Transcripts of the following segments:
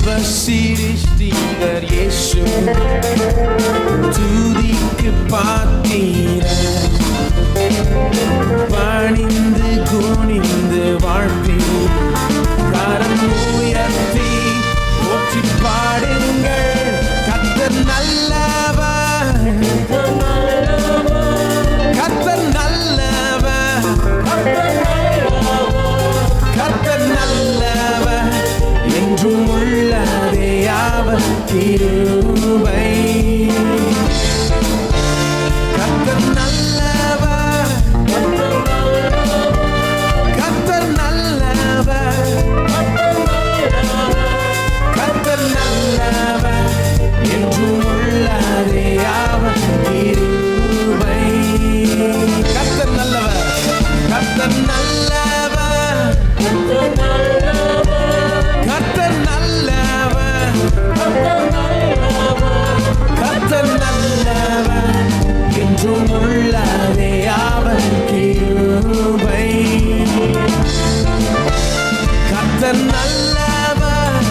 சிருஷ்டிகர் இயேசு துதிக்கு பாத்திரர். பணிந்து குனிந்து வாழ்த்தி கரம் உயர்த்தி போற்றி பாடுங்கள். கர்த்தர் நல்லவர், கர்த்தர் நல்லவர், கர்த்தர் நல்லவர், என்றும் உள்ளதே அவர் கிருபை. கர்த்தர் நல்லவர், கர்த்தர் நல்லவர், கர்த்தர் நல்லவர், என்றும் உள்ளதே அவர் கிருபை. கர்த்தர் நல்லவர், கர்த்தர் நல்லவர், கர்த்தர் நல்லவர், கர்த்தர் நல்லவர், என்றும் உள்ளதே அவர் கிருபை. கர்த்தர் நல்லவர்,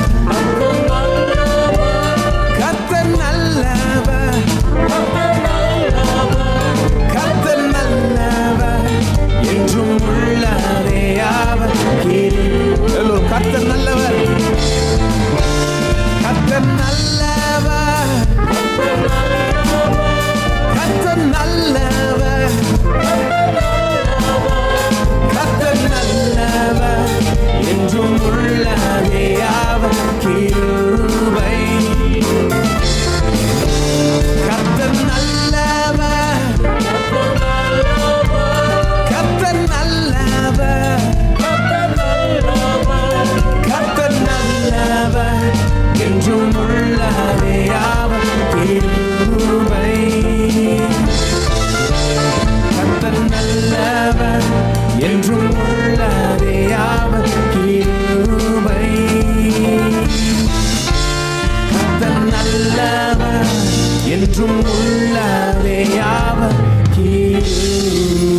கர்த்தர் நல்லவர், கர்த்தர் நல்லவர், என்றும் உள்ளதே அவர் கிருபை. கர்த்தர் நல்லவர், கர்த்தர் நல்லவர், கர்த்தர் நல்லவர், கர்த்தர் நல்லவர், என்றும் உள்ளதே அவர் கிருபை. கர்த்தர் நல்லவர், கர்த்தர் நல்லவர், கர்த்தர் நல்லவர், என்றும் உள்ளதே அவர் கிருபை. கர்த்தர் நல்லவர், என்றும் உள்ளதே அவர் கிருபை. கர்த்தர் நல்லவர், என்றும் உள்ளதே அவர் கிருபை.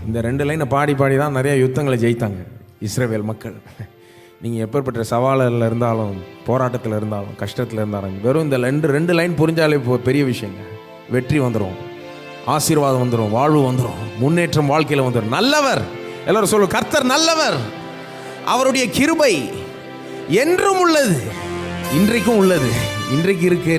இந்த 2 லைனை பாடி தான் நிறைய யுத்தங்களை ஜெயித்தாங்க இஸ்ரவேல் மக்கள். நீங்கள் எப்பேற்பட்ட சவாலில் இருந்தாலும், போராட்டத்தில் இருந்தாலும், கஷ்டத்தில் இருந்தாலும், வெறும் இந்த 2 லைன் புரிஞ்சாலே பெரிய விஷயங்க. வெற்றி வந்துடும், ஆசீர்வாதம் வந்துடும், வாழ்வு வந்துடும், முன்னேற்றம் வாழ்க்கையில் வந்துடும். நல்லவர், எல்லாரும் சொல்லுவோம், கர்த்தர் நல்லவர், அவருடைய கிருபை என்றும் உள்ளது, இன்றைக்கும் உள்ளது, இன்றைக்கு இருக்கு.